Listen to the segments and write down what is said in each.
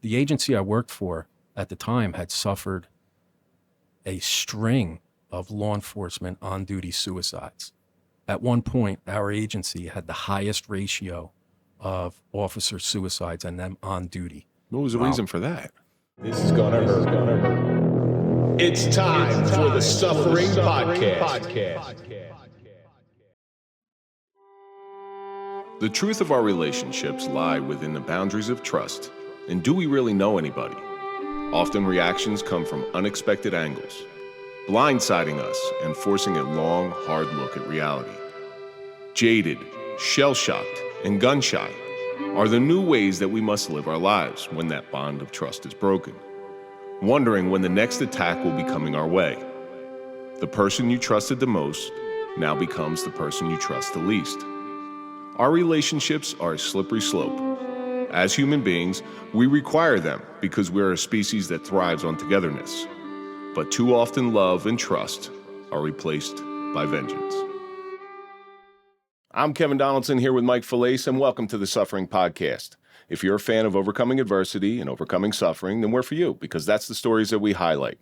the agency I worked for at the time had suffered a string of law enforcement on-duty suicides. At one point, our agency had the highest ratio of officer suicides and them on duty. What was the reason for that? This is gonna hurt. It's time for the Suffering Podcast. The truth of our relationships lie within the boundaries of trust. And do we really know anybody? Often reactions come from unexpected angles, blindsiding us and forcing a long, hard look at reality. Jaded, shell-shocked, and gun-shy are the new ways that we must live our lives when that bond of trust is broken. Wondering when the next attack will be coming our way. The person you trusted the most now becomes the person you trust the least. Our relationships are a slippery slope. As human beings, we require them because we're a species that thrives on togetherness. But too often love and trust are replaced by vengeance. I'm Kevin Donaldson here with Mike Failace, and welcome to the Suffering Podcast. If you're a fan of overcoming adversity and overcoming suffering, then we're for you, because that's the stories that we highlight.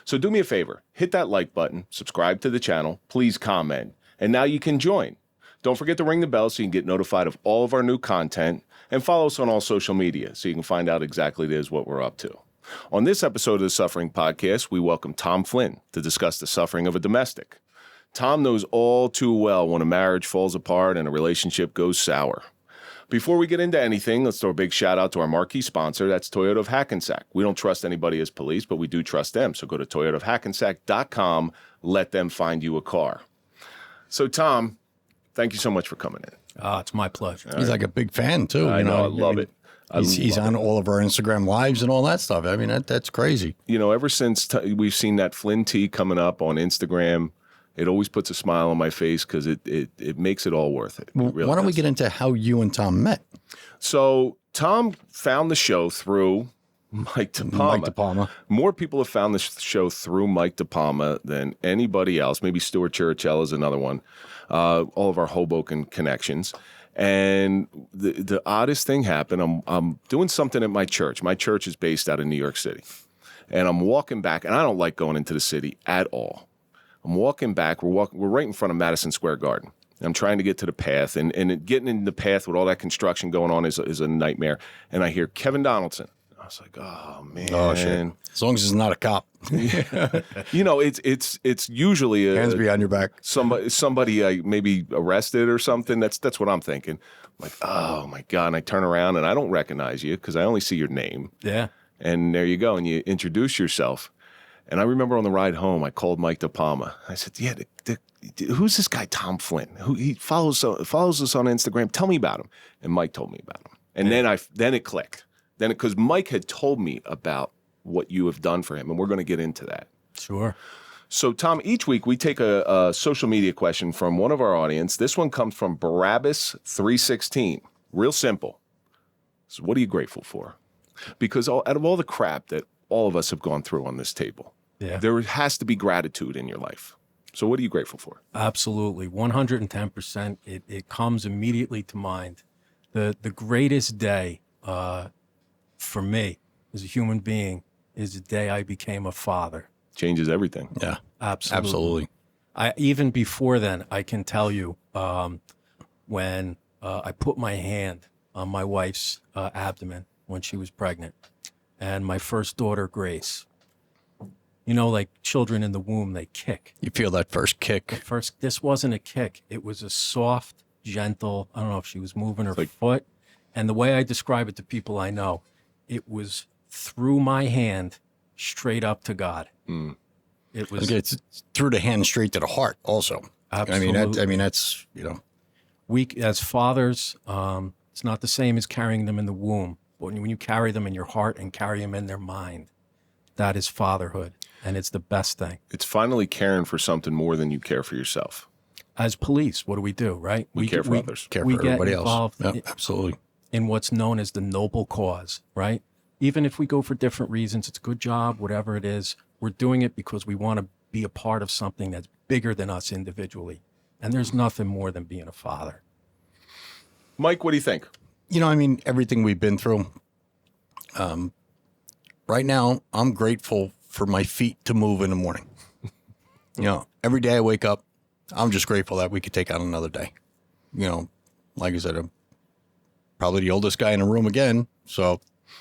So do me a favor, hit that like button, subscribe to the channel, please comment, and now you can join. Don't forget to ring the bell so you can get notified of all of our new content, and follow us on all social media so you can find out exactly what we're up to. On this episode of the Suffering Podcast, we welcome Tom Flynn to discuss the suffering of a domestic. Tom knows all too well when a marriage falls apart and a relationship goes sour. Before we get into anything, let's throw a big shout out to our marquee sponsor, that's Toyota of Hackensack. We don't trust anybody as police, but we do trust them. So go to toyotaofhackensack.com, let them find you a car. So Tom, thank you so much for coming in. It's my pleasure. He's like a big fan, too. I know, I love it. He's on all of our Instagram lives and all that stuff. I mean, that's crazy. You know, ever since we've seen that Flynn tee coming up on Instagram, it always puts a smile on my face because it makes it all worth it. Well, really why don't we does. get into how you and Tom met? So Tom found the show through Mike DePalma. Mike DePalma. More people have found the show through Mike DePalma than anybody else. Maybe Stuart Churchill is another one. All of our Hoboken connections. And the oddest thing happened. I'm doing something at my church. My church is based out of New York City. And I'm walking back, and I don't like going into the city at all. I'm walking back. We're right in front of Madison Square Garden. I'm trying to get to the path, and getting in the path with all that construction going on is a nightmare. And I hear Kevin Donaldson. I was like, oh man. Oh, shit. As long as it's not a cop. You know, it's usually Hands behind your back. Somebody maybe arrested or something. That's what I'm thinking. I'm like, oh my God. And I turn around and I don't recognize you because I only see your name. Yeah. And there you go. And you introduce yourself. And I remember on the ride home, I called Mike DePalma. I said, yeah, who's this guy, Tom Flynn? He follows us on Instagram. Tell me about him. And Mike told me about him. And then it clicked. Because Mike had told me about what you have done for him, and we're going to get into that. Sure. So, Tom, each week we take a social media question from one of our audience. This one comes from Barabbas316. Real simple. So what are you grateful for? Because out of all the crap that all of us have gone through on this table, there has to be gratitude in your life. So what are you grateful for? Absolutely. 110%. It comes immediately to mind. The greatest day for me as a human being is the day I became a father. Changes everything. Yeah, Absolutely. Even before then, I can tell you when I put my hand on my wife's abdomen when she was pregnant, and my first daughter, Grace. You know, like children in the womb, they kick. You feel that first kick. This wasn't a kick. It was a soft, gentle, I don't know if she was moving her foot. And the way I describe it to people I know, it was through my hand straight up to God. Mm. It was. It's through the hand straight to the heart also. Absolutely. I mean, that's, you know. We, as fathers, it's not the same as carrying them in the womb. But when you carry them in your heart and carry them in their mind, that is fatherhood. And it's the best thing. It's finally caring for something more than you care for yourself. As police, what do? Right? We care for others. Care for everybody else. Yep, absolutely. In what's known as the noble cause, right? Even if we go for different reasons, it's a good job, whatever it is, we're doing it because we want to be a part of something that's bigger than us individually. And there's nothing more than being a father. Mike, what do you think? You know, I mean, everything we've been through, right now, I'm grateful for my feet to move in the morning. Every day I wake up, I'm just grateful that we could take on another day. Like I said, I'm probably the oldest guy in the room again. So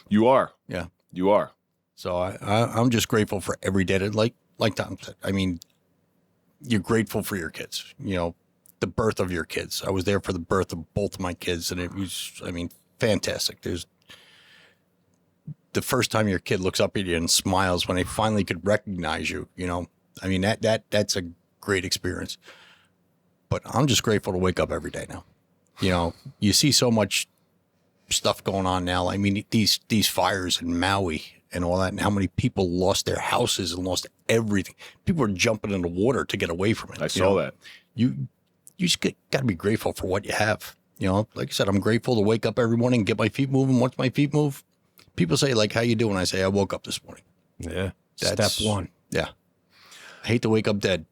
You are. yeah. You are. So I'm just grateful for every day. Like Tom said, I mean, you're grateful for your kids, the birth of your kids. I was there for the birth of both of my kids, and it was, fantastic. There's the first time your kid looks up at you and smiles when they finally could recognize you, that's a great experience. But I'm just grateful to wake up every day now. You see so much stuff going on now. I mean, these fires in Maui and all that, and how many people lost their houses and lost everything. People are jumping in the water to get away from it. I saw that. You just got to be grateful for what you have. Like I said, I'm grateful to wake up every morning and get my feet moving. Once my feet move, people say, like, how you doing? I say, I woke up this morning. Yeah. That's Step one. Yeah. I hate to wake up dead.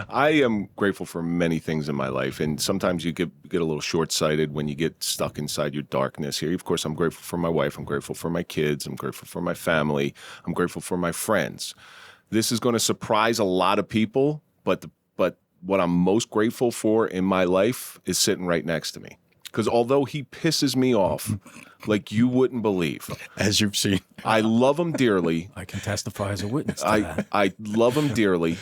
I am grateful for many things in my life, and sometimes you get a little short-sighted when you get stuck inside your darkness here. Of course, I'm grateful for my wife. I'm grateful for my kids. I'm grateful for my family. I'm grateful for my friends. This is going to surprise a lot of people, but what I'm most grateful for in my life is sitting right next to me. Because although he pisses me off like you wouldn't believe, As you've seen. I love him dearly. I can testify as a witness to that. I love him dearly.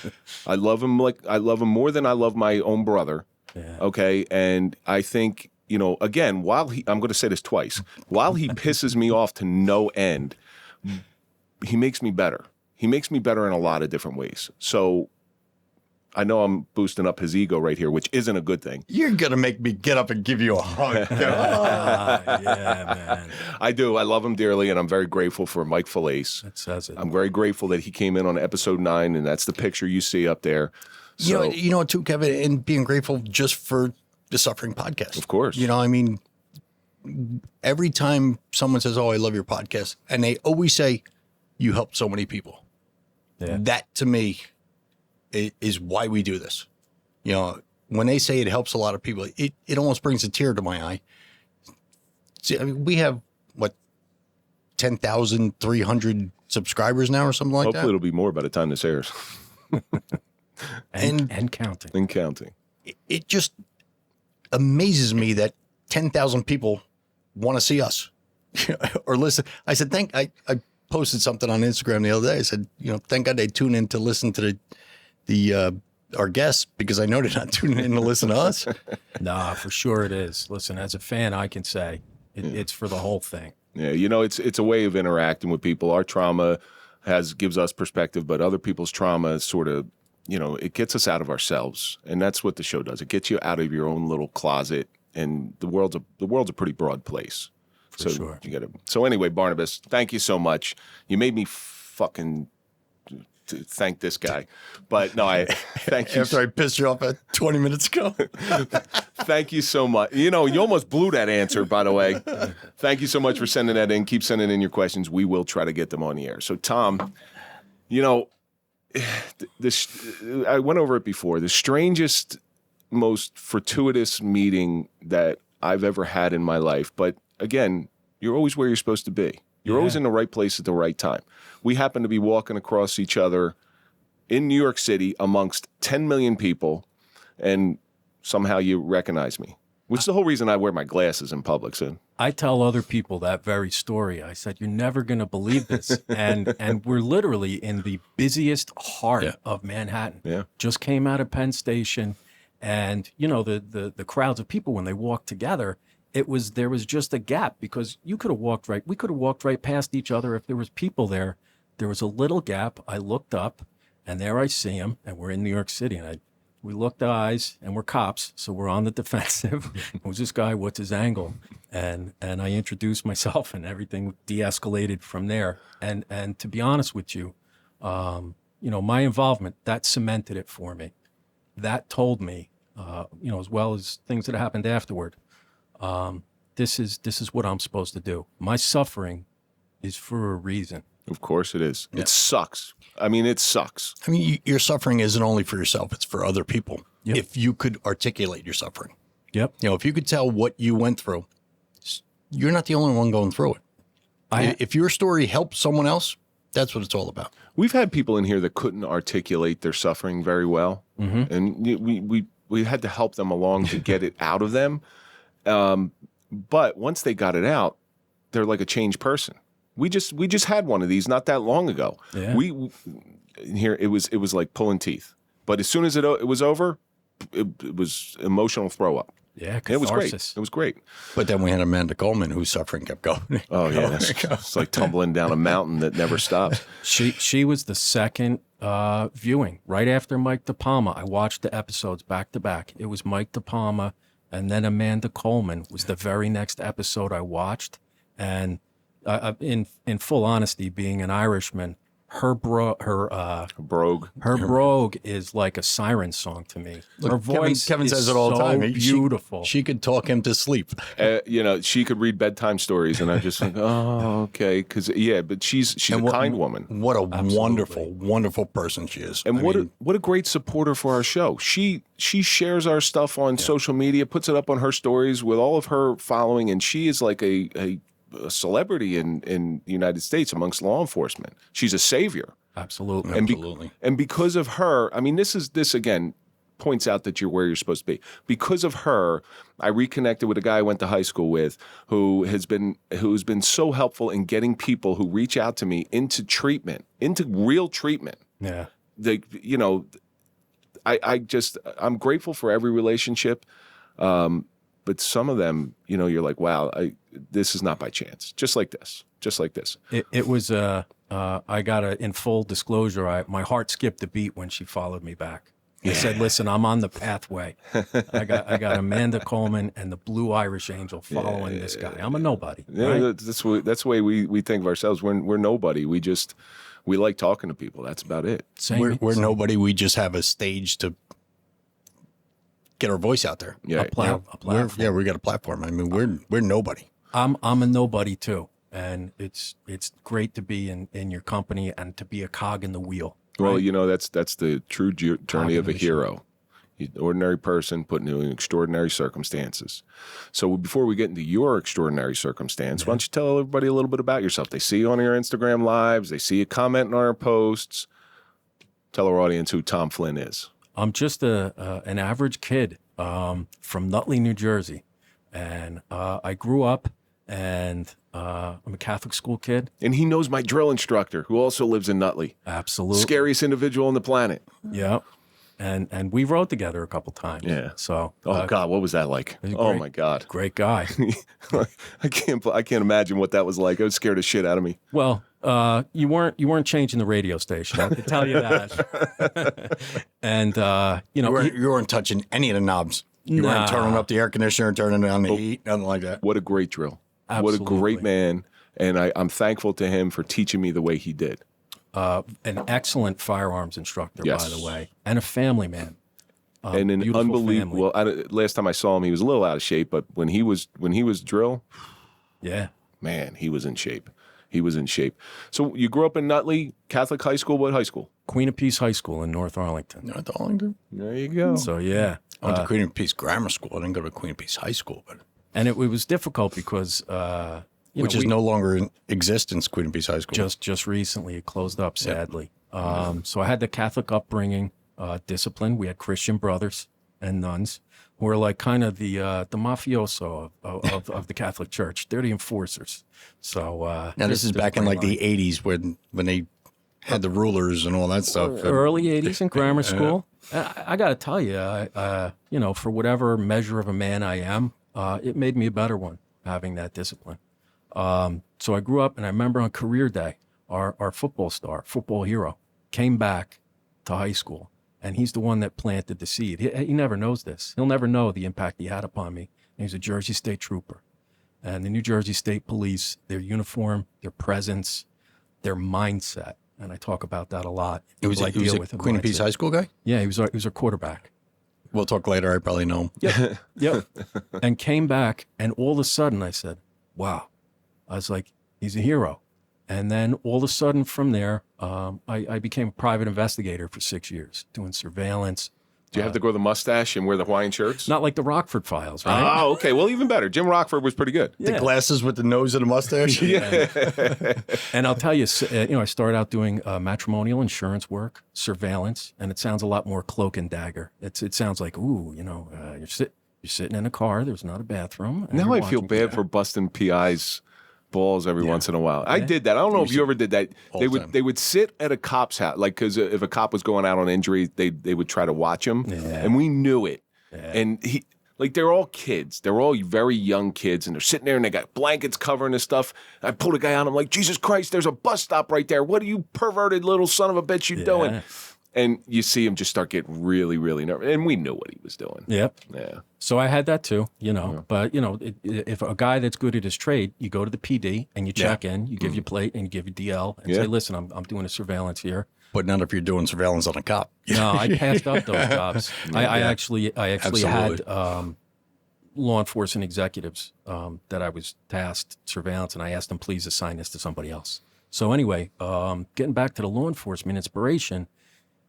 I love him more than I love my own brother. Yeah. Okay. And I think, again, I'm going to say this twice, while he pisses me off to no end, he makes me better. He makes me better in a lot of different ways. So I know I'm boosting up his ego right here, which isn't a good thing. You're going to make me get up and give you a hug. Yeah, man. I do. I love him dearly, and I'm very grateful for Mike Failace. That says it. I'm very grateful that he came in on episode 9, and that's the picture you see up there. So, You know what, too, Kevin, and being grateful just for the Suffering Podcast. Of course. Every time someone says, oh, I love your podcast, and they always say, you helped so many people. Yeah. That, to me, is why we do this. When they say it helps a lot of people, it almost brings a tear to my eye. See, we have, 10,300 subscribers now or something like hopefully that? it'll be more by the time this airs. And counting. And counting. It just amazes me that 10,000 people want to see us or listen. I said, I posted something on Instagram the other day. I said, thank God they tune in to listen to our guests, because I know they're not tuning in to listen to us. Nah, for sure it is. Listen, as a fan, I can say it's for the whole thing. Yeah, it's a way of interacting with people. Our trauma gives us perspective, but other people's trauma is sort of, it gets us out of ourselves, and that's what the show does. It gets you out of your own little closet, and the world's a pretty broad place. For sure. You get it. So anyway, Barnabas, thank you so much. You made me fucking to thank this guy, but no, I thank you. After I pissed you off 20 minutes ago. Thank you so much. You almost blew that answer, by the way. Thank you so much for sending that in. Keep sending in your questions. We will try to get them on the air. So, Tom, I went over it before. The strangest, most fortuitous meeting that I've ever had in my life. But again, you're always where you're supposed to be. You're always in the right place at the right time. We happen to be walking across each other in New York City amongst 10 million people, and somehow you recognize me, which is the whole reason I wear my glasses in public. So I tell other people that very story. I said, you're never going to believe this. And we're literally in the busiest heart of Manhattan. Yeah. Just came out of Penn Station. And, the crowds of people, when they walk together, there was just a gap, because we could have walked right past each other if there was people there. There was a little gap. I looked up, and there I see him, and we're in New York City, and we looked eyes, and we're cops, so we're on the defensive. Who's this guy? What's his angle? And I introduced myself, and everything de-escalated from there. And to be honest with you, my involvement, that cemented it for me. That told me, as well as things that happened afterward, this is what I'm supposed to do. My suffering is for a reason. of course it is. It sucks. It sucks. Your suffering isn't only for yourself, it's for other people. Yep. If you could articulate your suffering. Yep. If you could tell what you went through, you're not the only one going through it. If your story helps someone else, that's what it's all about. We've had people in here that couldn't articulate their suffering very well, and we had to help them along to get it out of them. But once they got it out, they're like a changed person. We just had one of these not that long ago. Yeah. Here it was like pulling teeth. But as soon as it was over, it was emotional throw up. Yeah, It was great. catharsis. It was great. But then we had Amanda Coleman whose suffering kept going. Oh yeah, it's like tumbling down a mountain that never stops. She was the second viewing right after Mike DePalma. I watched the episodes back to back. It was Mike DePalma, and then Amanda Coleman was the very next episode I watched. And in full honesty, being an Irishman, her Brogue. brogue is like a siren song to me. Her voice Kevin is says it all the so time. Beautiful. She could talk him to sleep. She could read bedtime stories, and I'm just like, oh, okay, but she's a kind woman. What a wonderful, wonderful person she is. And what a great supporter for our show. She shares our stuff on social media, puts it up on her stories with all of her following, and she is like a celebrity in the United States amongst law enforcement. She's a savior. Absolutely. And because of her, I mean, this again points out that you're where you're supposed to be. Because of her, I reconnected with a guy I went to high school with who's been so helpful in getting people who reach out to me into treatment, into real treatment. Yeah. I'm grateful for every relationship. But some of them, you're like, wow, this is not by chance. Just like this. It was, I got in full disclosure, my heart skipped a beat when she followed me back. I said, listen, I'm on the pathway. I got Amanda Coleman and the Blue Irish Angel following this guy. I'm a nobody. Yeah, right? that's the way we think of ourselves. We're nobody. We like talking to people. That's about it. We're nobody. We just have a stage to get our voice out there. Yeah. A platform. We got a platform. I mean, we're nobody. I'm a nobody too. And it's great to be in your company and to be a cog in the wheel. Well, right? that's the true journey of a hero. He's an ordinary person put into extraordinary circumstances. So before we get into your extraordinary circumstance, why don't you tell everybody a little bit about yourself? They see you on your Instagram lives. They see you commenting on our posts. Tell our audience who Tom Flynn is. I'm just an average kid from Nutley, New Jersey. And I grew up, and I'm a Catholic school kid. And he knows my drill instructor, who also lives in Nutley. Absolutely. Scariest individual on the planet. Yeah. And we rode together a couple times. Yeah. So. Oh God, what was that like? Oh my God. Great guy. I can't imagine what that was like. It scared the shit out of me. Well, you weren't changing the radio station. I can tell you that. And You weren't touching any of the knobs. You weren't turning up the air conditioner, turning down the heat, nothing like that. What a great drill. Absolutely. What a great man. And I'm thankful to him for teaching me the way he did. An excellent firearms instructor, Yes. by the way, and a family man. And an beautiful unbelievable. Last time I saw him, he was a little out of shape, but when he was drill, Yeah. man, he was in shape. So you grew up in Nutley, Catholic high school. What high school? Queen of Peace High School in North Arlington. North Arlington. There you go. So yeah, I went to Queen of Peace Grammar School. I didn't go to Queen of Peace High School, but and it was difficult because which is no longer in existence. Queen of Peace High School. just recently it closed up, sadly. So I had the Catholic upbringing, discipline. We had Christian brothers and nuns who were like kind of the mafioso of the Catholic Church. They're the enforcers. So Now this is back in like the 80s when they had the rulers and all that stuff. early 80s in grammar school. I got to tell you, for whatever measure of a man I am, it made me a better one having that discipline. So I grew up, and I remember on career day, our football star, football hero, came back to high school, and he's the one that planted the seed. He never knows this. He'll never know the impact he had upon me. And he's a Jersey State trooper. And the New Jersey State Police, their uniform, their presence, their mindset, and I talk about that a lot. It was a Queen of Peace High School guy? Yeah, he was our quarterback. We'll talk later. I probably know him. Yep. And came back, and all of a sudden I said, wow. I was like, he's a hero. And then all of a sudden from there, I became a private investigator for 6 years, doing surveillance, Do you have to grow the mustache and wear the Hawaiian shirts? Not like the Rockford Files, right? Oh, okay. Well, even better. Jim Rockford was pretty good. The glasses with the nose and the mustache. And I'll tell you, I started out doing matrimonial insurance work, surveillance, and it sounds a lot more cloak and dagger. It sounds like, ooh, you're sitting in a car. There's not a bathroom. and Now you're I feel watching bad for busting PI's balls every once in a while. I did that. I don't know if you ever did that. They would sit at a cop's house, like, because if a cop was going out on injury, they would try to watch him, and we knew it. And they're all kids. They're all very young kids, and they're sitting there and they got blankets covering this stuff. I pulled a guy out. I'm like, Jesus Christ, there's a bus stop right there. What are you perverted little son of a bitch you doing? And you see him just start getting really, really nervous. And we knew what he was doing. Yep. Yeah. So I had that too, But, if a guy that's good at his trade, you go to the PD and you check in, you give your plate and you give your DL and say, listen, I'm doing a surveillance here. But not if you're doing surveillance on a cop. No, I passed up those jobs. I actually had law enforcement executives that I was tasked surveillance, and I asked them, please assign this to somebody else. So anyway, getting back to the law enforcement inspiration,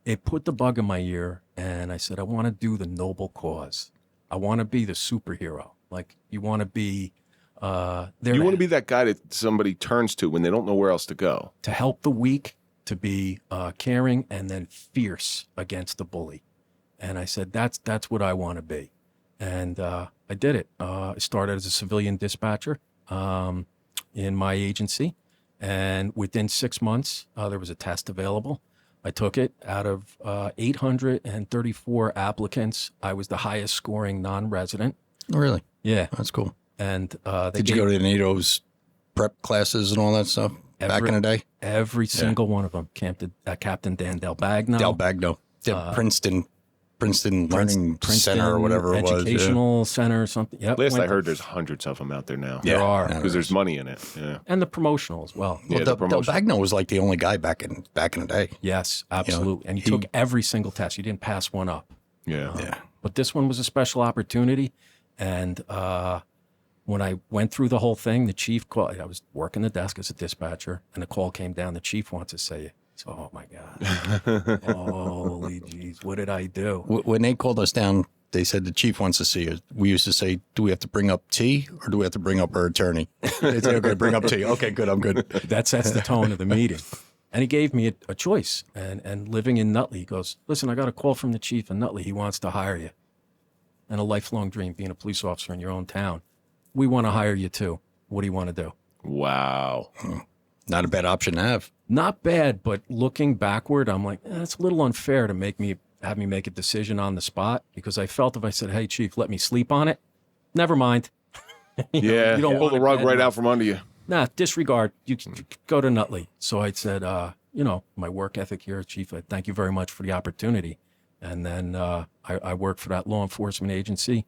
it put the bug in my ear, and I said, I want to do the noble cause. I want to be the superhero. Like, you want to be there. You want to be that guy that somebody turns to when they don't know where else to go. To help the weak, to be caring, and then fierce against the bully. And I said, that's what I want to be. And I did it. I started as a civilian dispatcher in my agency. And within 6 months, there was a test available. I took it. Out of 834 applicants, I was the highest scoring non-resident. Oh, really? Yeah. That's cool. And did you go to NATO's prep classes and all that stuff back in the day? Every single one of them. Captain Dan Del Bagno. Del Bagno. Princeton Learning Center or whatever it was. Educational Center or something. Yep. Last I heard, there's hundreds of them out there now. There are. Because there's money in it. Yeah. And the promotional as well. Well, Del Bagno was like the only guy back in the day. Yes, absolutely. And he took every single test. You didn't pass one up. Yeah. But this one was a special opportunity. And when I went through the whole thing, the chief called. I was working the desk as a dispatcher, and the call came down. The chief wants to say, oh, my God. Holy jeez, what did I do? When they called us down, they said the chief wants to see us. We used to say, do we have to bring up tea or do we have to bring up our attorney? They said, okay, bring up tea. Okay, good, I'm good. That sets the tone of the meeting. And he gave me a choice. And living in Nutley, he goes, listen, I got a call from the chief in Nutley. He wants to hire you. And a lifelong dream, being a police officer in your own town. We want to hire you too. What do you want to do? Wow. Not a bad option to have. Not bad, but looking backward, I'm like, it's a little unfair to have me make a decision on the spot, because I felt if I said, hey, chief, let me sleep on it, never mind. You don't pull the rug right out from under you. Nah, disregard. You go to Nutley. So I said, my work ethic here, chief, I thank you very much for the opportunity. And then I worked for that law enforcement agency.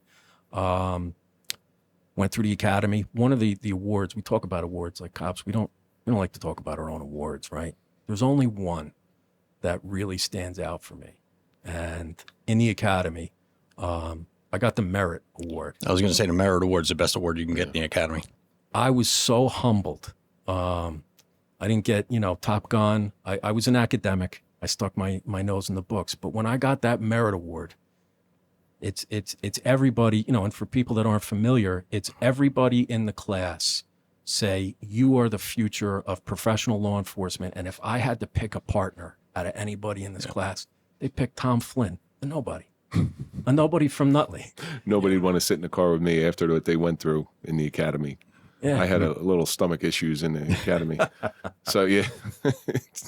Went through the academy. One of the awards, we talk about awards like cops. We don't like to talk about our own awards, right? There's only one that really stands out for me. And in the academy, I got the Merit Award. I was going to say the Merit Award is the best award you can get in the academy. I was so humbled. I didn't get, Top Gun. I was an academic. I stuck my nose in the books. But when I got that Merit Award, it's everybody, and for people that aren't familiar, it's everybody in the class say, you are the future of professional law enforcement. And if I had to pick a partner out of anybody in this class, they picked Tom Flynn, a nobody. A nobody from Nutley. Nobody'd want to sit in the car with me after what they went through in the academy. Yeah. I had a little stomach issues in the academy. So, yeah,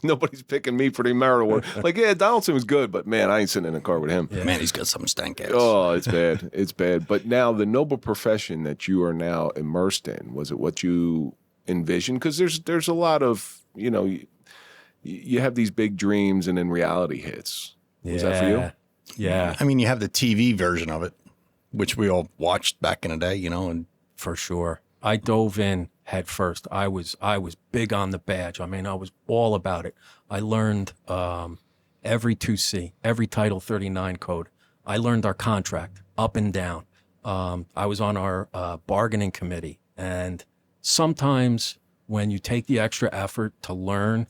nobody's picking me for the Merit Award. Like, yeah, Donaldson was good, but, man, I ain't sitting in a car with him. Yeah. Man, he's got some stank ass. Oh, it's bad. It's bad. But now the noble profession that you are now immersed in, was it what you envisioned? Because there's a lot of, you have these big dreams and then reality hits. Was that for you? Yeah. I mean, you have the TV version of it, which we all watched back in the day, and for sure. I dove in head first. I was big on the badge. I mean, I was all about it. I learned every 2C, every Title 39 code. I learned our contract up and down. I was on our bargaining committee. And sometimes when you take the extra effort to learn,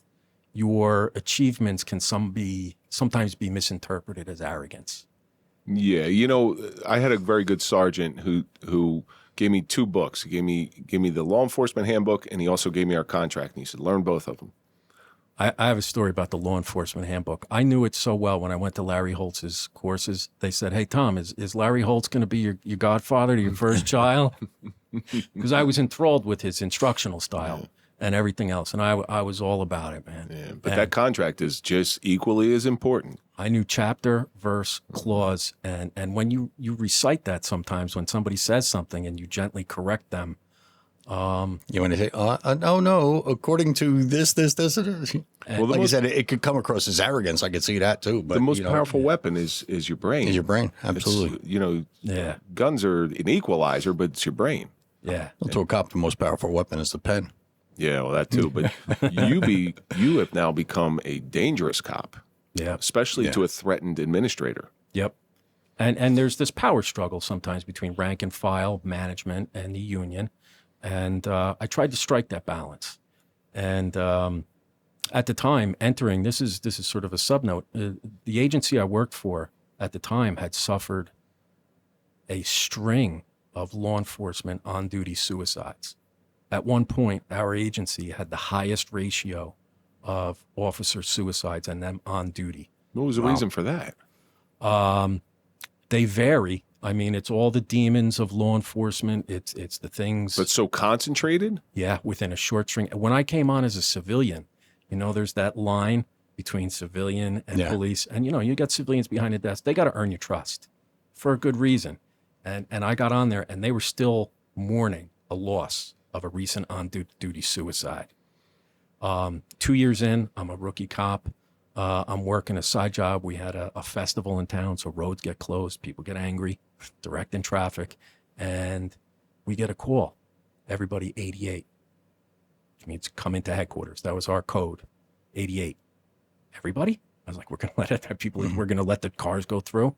your achievements can sometimes be misinterpreted as arrogance. Yeah, I had a very good sergeant who gave me 2 books. He gave me the law enforcement handbook, and he also gave me our contract. And he said, learn both of them. I have a story about the law enforcement handbook. I knew it so well when I went to Larry Holtz's courses. They said, hey, Tom, is Larry Holtz going to be your godfather to your first child? Because I was enthralled with his instructional style and everything else. And I was all about it, man. Yeah, but that contract is just equally as important. I knew chapter, verse, clause. And when you recite that sometimes when somebody says something and you gently correct them, You want to say, no, according to this. Well, like you said, it could come across as arrogance. I could see that too. But the most powerful weapon is your brain. Is your brain, absolutely. Guns are an equalizer, but it's your brain. Yeah. Well, to a cop, the most powerful weapon is the pen. Yeah, well, that too. But you have now become a dangerous cop. Yeah. Especially to a threatened administrator. Yep. And there's this power struggle sometimes between rank and file, management, and the union. And I tried to strike that balance. And at the time, entering, this is sort of a subnote, the agency I worked for at the time had suffered a string of law enforcement on-duty suicides. At one point, our agency had the highest ratio of officer suicides and them on duty. What was the reason for that? They vary. I mean, it's all the demons of law enforcement. It's the things. But so concentrated? Yeah, within a short string. When I came on as a civilian, there's that line between civilian and police. And, you got civilians behind the desk. They got to earn your trust for a good reason. And I got on there, and they were still mourning a loss of a recent on-duty suicide. 2 years in, I'm a rookie cop. I'm working a side job. We had a festival in town, so roads get closed, people get angry, directing traffic, and we get a call. Everybody 88, which means come into headquarters. That was our code, 88. Everybody? I was like, we're going to let we're going to let the cars go through.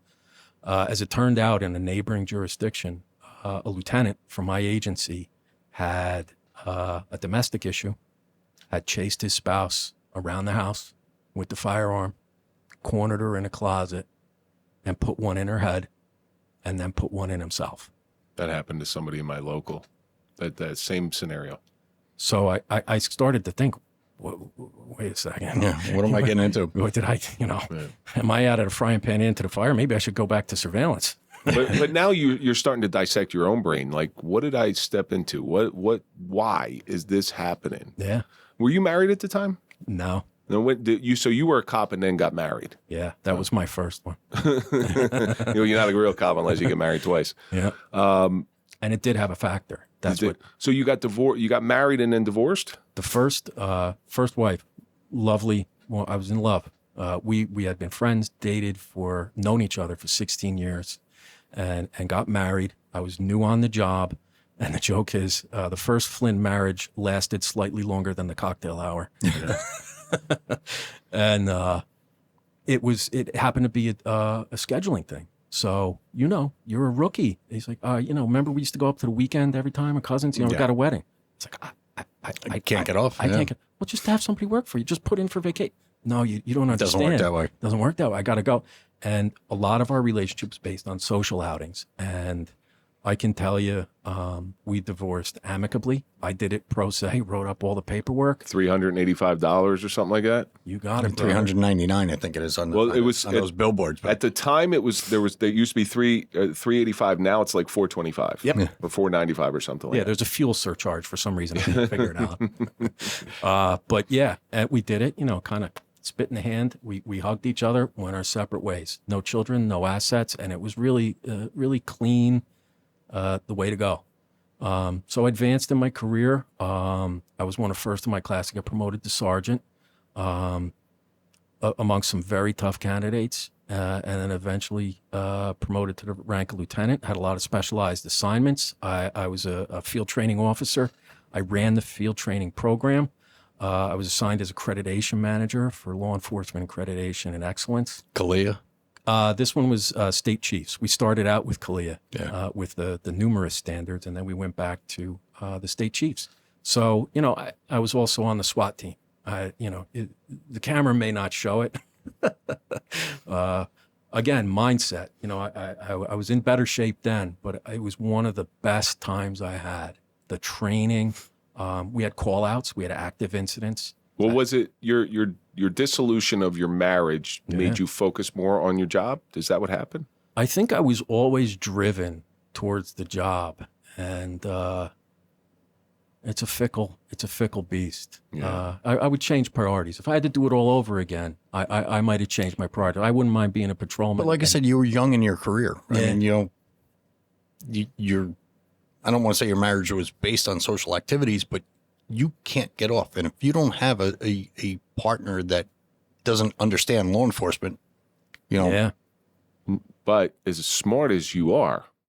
As it turned out, in a neighboring jurisdiction, a lieutenant from my agency had a domestic issue, had chased his spouse around the house with the firearm, cornered her in a closet, and put one in her head, and then put one in himself. That happened to somebody in my local, that same scenario. So I started to think, wait a second. Yeah, what am I getting into? What did am I out of the frying pan into the fire? Maybe I should go back to surveillance. But now you're starting to dissect your own brain. Like, what did I step into? Why is this happening? Yeah. Were you married at the time? No. No. So you were a cop and then got married? Yeah, that was my first one. You're not a real cop unless you get married twice. Yeah. And it did have a factor. That's what. So you got divorced. You got married and then divorced? The first wife, lovely. Well, I was in love. We had been friends, known each other for 16 years, and got married. I was new on the job. And the joke is, the first Flynn marriage lasted slightly longer than the cocktail hour. And it happened to be a scheduling thing. So, you're a rookie. He's like, remember we used to go up to the weekend every time, our cousins, we got a wedding. It's like, I can't get off. I can't get, well, just have somebody work for you. Just put in for vacation. No, you don't understand. Doesn't work that way. Doesn't work that way. I got to go. And a lot of our relationships based on social outings. And I can tell you, we divorced amicably. I did it pro se, wrote up all the paperwork. $385 or something like that. You got it, bro. $399, I think it is on those billboards. But at the time, there used to be $385. Now it's like $425. Yep. Or $495 or something like that. Yeah, there's a fuel surcharge for some reason. I can't figure it out. But yeah, we did it. Kind of spit in the hand. We hugged each other, went our separate ways. No children, no assets, and it was really, really clean. The way to go. So I advanced in my career. I was one of the first in my class to get promoted to sergeant among some very tough candidates, and then eventually promoted to the rank of lieutenant. Had a lot of specialized assignments. I was a field training officer. I ran the field training program. I was assigned as accreditation manager for law enforcement accreditation and excellence. Kalia. This one was state chiefs. We started out with Kalia, with the numerous standards, and then we went back to the state chiefs. So, I was also on the SWAT team. The camera may not show it, again, mindset. You know, I was in better shape then, but it was one of the best times I had. The training, we had call outs, we had active incidents. Well, was it your dissolution of your marriage made you focus more on your job? Is that what happened? I think I was always driven towards the job, and it's a fickle beast. Yeah. I would change priorities if I had to do it all over again. I might have changed my priority. I wouldn't mind being a patrolman. But like I said, you were young in your career. I mean, you know, you're. I don't want to say your marriage was based on social activities, but you can't get off. And if you don't have a partner that doesn't understand law enforcement, you know. Yeah. But as smart as you are,